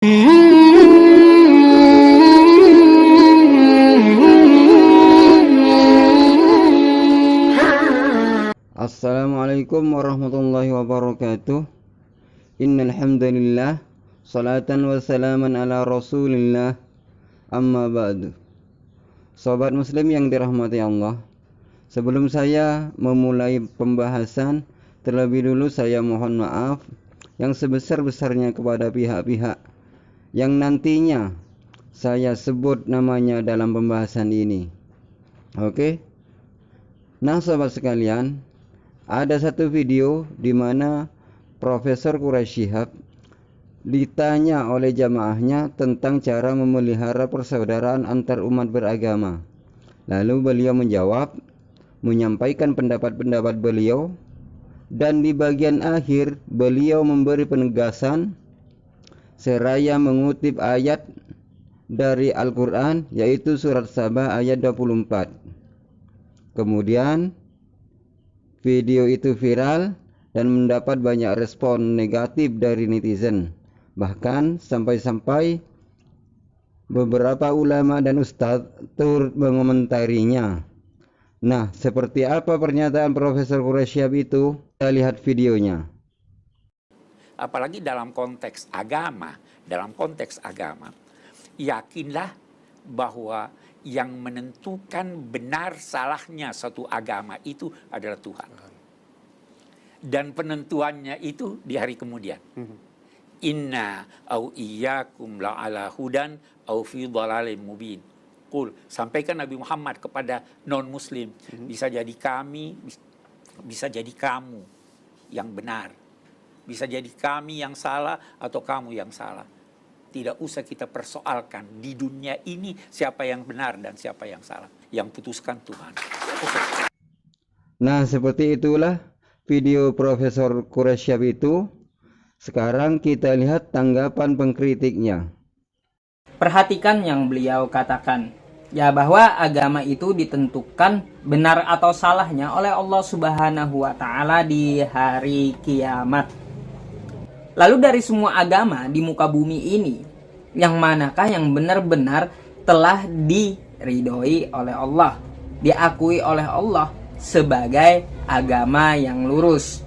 Assalamualaikum warahmatullahi wabarakatuh. Innal hamdalillah, salatan wa salaman ala Rasulillah. Amma ba'du. Sobat muslim yang dirahmati Allah, sebelum saya memulai pembahasan, terlebih dulu saya mohon maaf yang sebesar-besarnya kepada pihak-pihak yang nantinya saya sebut namanya dalam pembahasan ini. Oke? Nah, sobat sekalian, ada satu video di mana Profesor Quraisy Shihab ditanya oleh jamaahnya tentang cara memelihara persaudaraan antar umat beragama. Lalu beliau menjawab, menyampaikan pendapat-pendapat beliau, dan di bagian akhir beliau memberi penegasan seraya mengutip ayat dari Al-Quran, yaitu surat Sabah ayat 24. Kemudian video itu viral dan mendapat banyak respon negatif dari netizen. Bahkan sampai-sampai beberapa ulama dan ustadz turut mengomentarinya. Nah, seperti apa pernyataan Profesor Quraisy Shihab itu? Kita lihat videonya. Apalagi dalam konteks agama, yakinlah bahwa yang menentukan benar salahnya satu agama itu adalah Tuhan. Dan penentuannya itu di hari kemudian. Inna au iyyakum la'ala hudan au fi dhalalim mubin. Qul, sampaikan Nabi Muhammad kepada non-muslim, bisa jadi kami, bisa jadi kamu yang benar. Bisa jadi kami yang salah atau kamu yang salah. Tidak usah kita persoalkan di dunia ini siapa yang benar dan siapa yang salah. Yang putuskan Tuhan. Nah, seperti itulah video Profesor Quraisy Shihab itu. Sekarang kita lihat tanggapan pengkritiknya. Perhatikan yang beliau katakan, ya, bahwa agama itu ditentukan benar atau salahnya oleh Allah Subhanahu wa Ta'ala di hari kiamat. Lalu dari semua agama di muka bumi ini, yang manakah yang benar-benar telah diridhoi oleh Allah, diakui oleh Allah sebagai agama yang lurus?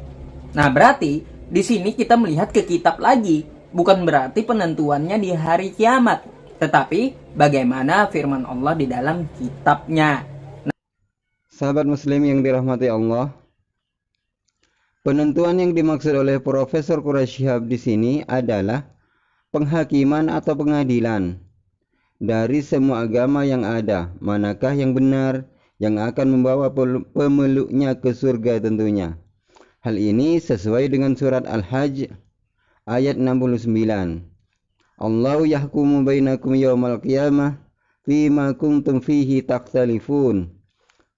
Nah, berarti di sini kita melihat ke kitab lagi, bukan berarti penentuannya di hari kiamat, tetapi bagaimana firman Allah di dalam kitabnya. Sahabat muslim yang dirahmati Allah, penentuan yang dimaksud oleh Profesor Quraisy Shihab di sini adalah penghakiman atau pengadilan dari semua agama yang ada, manakah yang benar, yang akan membawa pemeluknya ke surga tentunya. Hal ini sesuai dengan surat Al-Hajj ayat 69. Allahu yahkumu bainakum yaumal qiyamah fima kuntum fihi takhtalifun.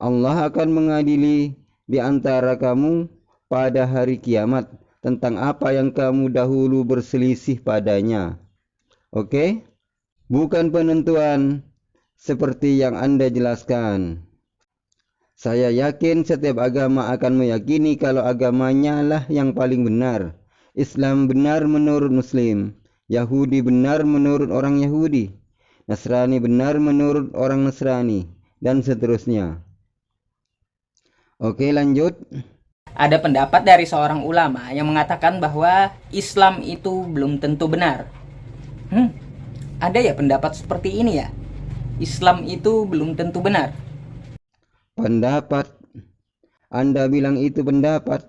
Allah akan mengadili di antara kamu pada hari kiamat tentang apa yang kamu dahulu berselisih padanya. Oke? Bukan penentuan seperti yang Anda jelaskan. Saya yakin setiap agama akan meyakini kalau agamanya lah yang paling benar. Islam benar menurut Muslim, Yahudi benar menurut orang Yahudi, Nasrani benar menurut orang Nasrani, dan seterusnya. Oke, lanjut. Ada pendapat dari seorang ulama yang mengatakan bahwa Islam itu belum tentu benar. Ada ya pendapat seperti ini ya? Islam itu belum tentu benar. Pendapat. Anda bilang itu pendapat.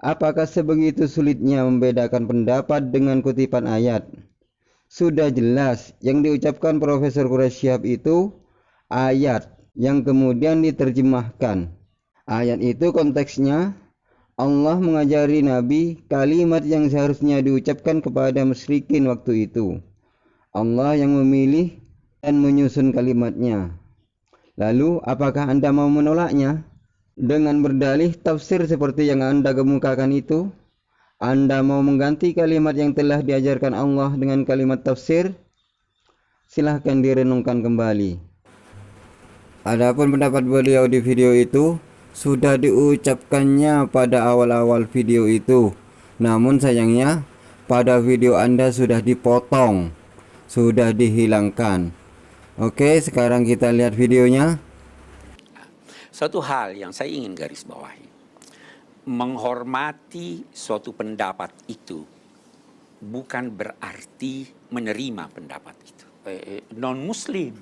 Apakah sebegitu sulitnya membedakan pendapat dengan kutipan ayat? Sudah jelas yang diucapkan Profesor Quraisy Shihab itu ayat yang kemudian diterjemahkan. Ayat itu konteksnya Allah mengajari Nabi kalimat yang seharusnya diucapkan kepada musyrikin waktu itu. Allah yang memilih dan menyusun kalimatnya. Lalu apakah Anda mau menolaknya? Dengan berdalih tafsir seperti yang Anda kemukakan itu, Anda mau mengganti kalimat yang telah diajarkan Allah dengan kalimat tafsir? Silahkan direnungkan kembali. Adapun pendapat beliau di video itu sudah diucapkannya pada awal-awal video itu. Namun sayangnya pada video Anda sudah dipotong, sudah dihilangkan. Oke, sekarang kita lihat videonya. Satu hal yang saya ingin garis bawahi, menghormati suatu pendapat itu bukan berarti menerima pendapat itu. Non-Muslim,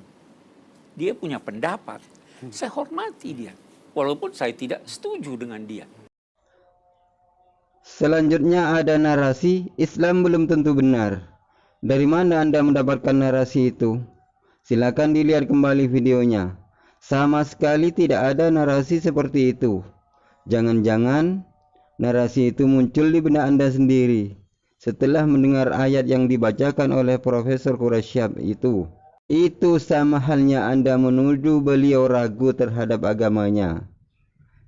dia punya pendapat, saya hormati dia, walaupun saya tidak setuju dengan dia. Selanjutnya ada narasi Islam belum tentu benar. Dari mana Anda mendapatkan narasi itu? Silakan dilihat kembali videonya. Sama sekali tidak ada narasi seperti itu. Jangan-jangan narasi itu muncul di benak Anda sendiri setelah mendengar ayat yang dibacakan oleh Profesor Quraisyhab itu. Itu sama halnya Anda menuduh beliau ragu terhadap agamanya.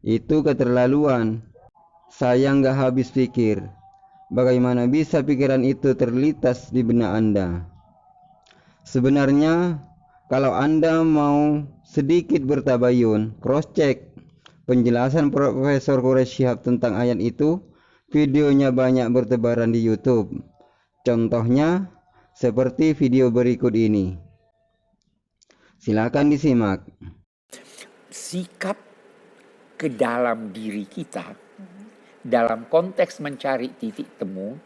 Itu keterlaluan. Saya nggak habis pikir. Bagaimana bisa pikiran itu terlintas di benak Anda? Sebenarnya, kalau Anda mau sedikit bertabayun, cross-check penjelasan Profesor Quraisyhab tentang ayat itu, videonya banyak bertebaran di YouTube. Contohnya seperti video berikut ini. Silakan disimak. Sikap ke dalam diri kita dalam konteks mencari titik temu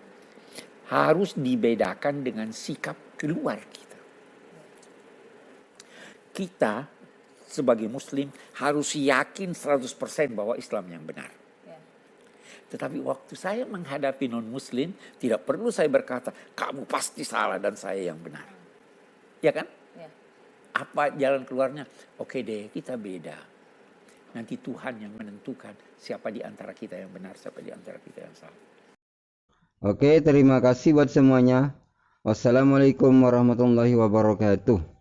harus dibedakan dengan sikap keluar kita. Kita sebagai Muslim harus yakin 100% bahwa Islam yang benar. Tetapi waktu saya menghadapi non-Muslim, tidak perlu saya berkata, kamu pasti salah dan saya yang benar. Ya kan? Ya. Apa jalan keluarnya? Oke deh, kita beda. Nanti Tuhan yang menentukan siapa di antara kita yang benar, siapa di antara kita yang salah. Oke, terima kasih buat semuanya. Wassalamualaikum warahmatullahi wabarakatuh.